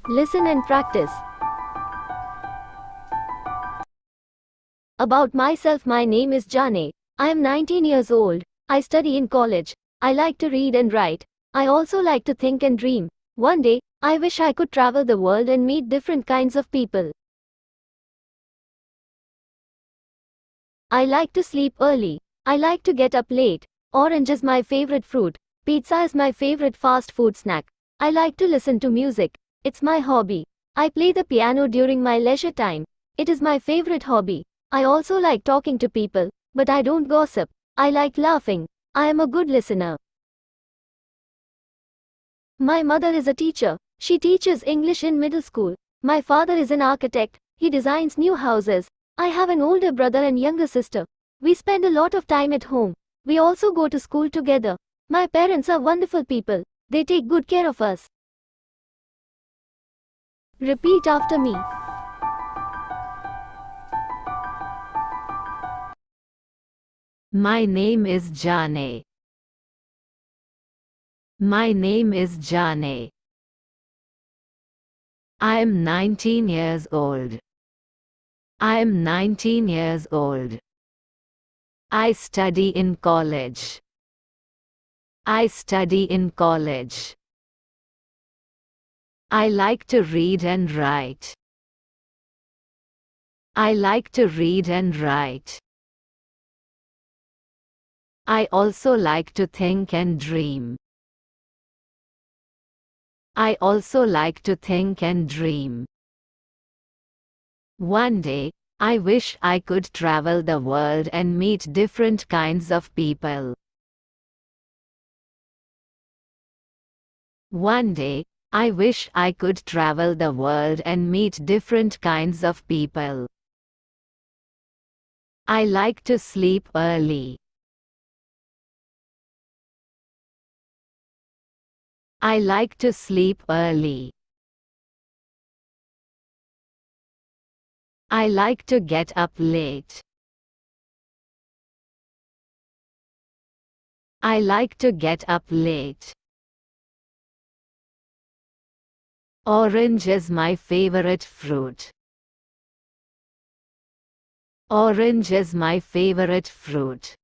Listen and practice. About myself, my name is Jane. I am 19 years old. I study in college. I like to read and write. I also like to think and dream. One day, I wish I could travel the world and meet different kinds of people. I like to sleep early. I like to get up late. Orange is my favorite fruit. Pizza is my favorite fast food snack. I like to listen to music. It's my hobby. I play the piano during my leisure time. It is my favorite hobby. I also like talking to people, but I don't gossip. I like laughing. I am a good listener. My mother is a teacher. She teaches English in middle school. My father is an architect. He designs new houses. I have an older brother and younger sister. We spend a lot of time at home. We also go to school together. My parents are wonderful people. They take good care of us. Repeat after me. My name is Jane. My name is Jane. I am 19 years old. I am 19 years old. I study in college. I study in college. I like to read and write. I like to read and write. I also like to think and dream. I also like to think and dream. One day, I wish I could travel the world and meet different kinds of people. One day, I wish I could travel the world and meet different kinds of people. I like to sleep early. I like to sleep early. I like to get up late. I like to get up late. Orange is my favorite fruit. Orange is my favorite fruit.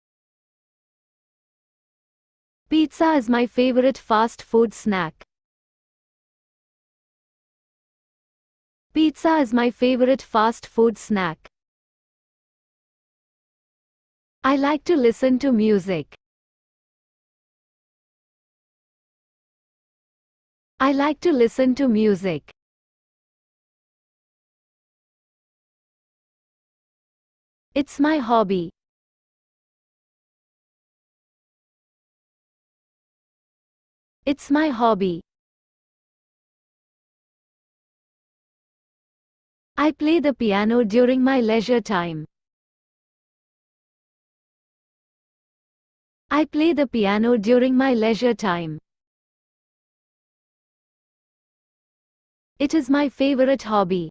Pizza is my favorite fast food snack. Pizza is my favorite fast food snack. I like to listen to music. I like to listen to music. It's my hobby. It's my hobby. I play the piano during my leisure time. I play the piano during my leisure time. It is my favorite hobby.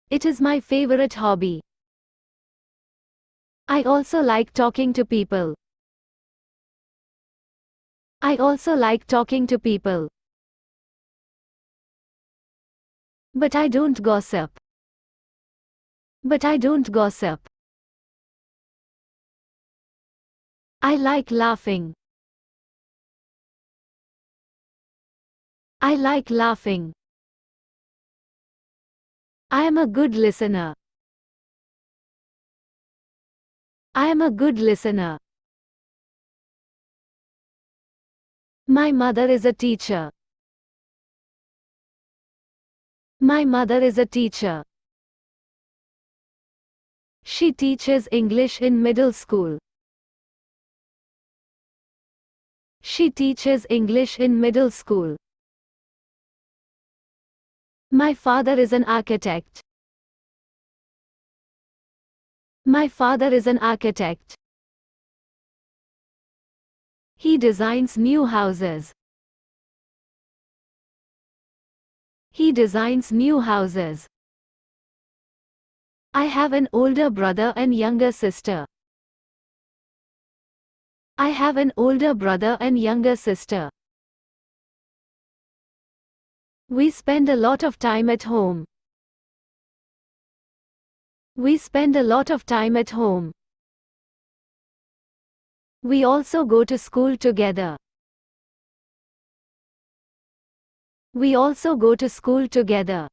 It is my favorite hobby. I also like talking to people. I also like talking to people. But I don't gossip. But I don't gossip. I like laughing. I like laughing. I am a good listener. I am a good listener. My mother is a teacher. My mother is a teacher. She teaches English in middle school. She teaches English in middle school. My father is an architect. My father is an architect. He designs new houses. He designs new houses. I have an older brother and younger sister. I have an older brother and younger sister. We spend a lot of time at home. We spend a lot of time at home. We also go to school together. We also go to school together.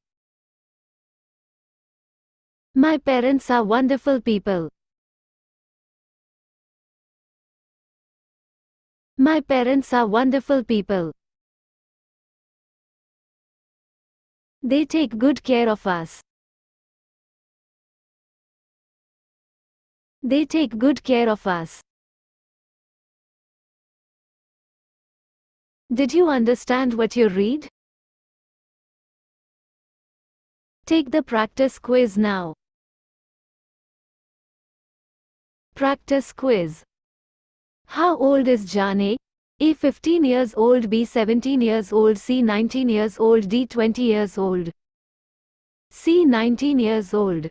My parents are wonderful people. My parents are wonderful people. They take good care of us. They take good care of us. Did you understand what you read? Take the practice quiz now. Practice quiz. How old is Jane? A 15 years old, B 17 years old, C 19 years old, D 20 years old. C 19 years old.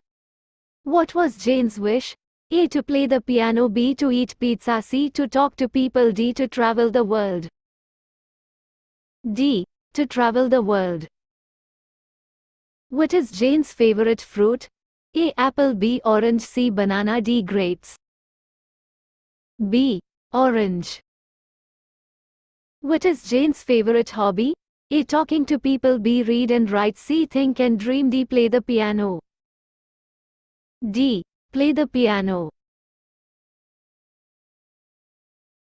What was Jane's wish? A to play the piano, B to eat pizza, C to talk to people, D to travel the world. D to travel the world. What is Jane's favorite fruit? A apple, B orange, C banana, D grapes. B orange. What is Jane's favorite hobby? A talking to people, B read and write, C think and dream, D play the piano. D play the piano.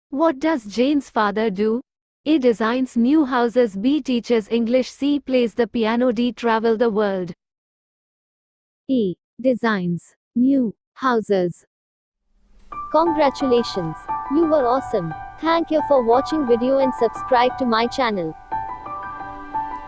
What does Jane's father do? A designs new houses, B teaches English, C plays the piano, D travel the world. A. Designs new houses. Congratulations, you were awesome. Thank you for watching video and subscribe to my channel.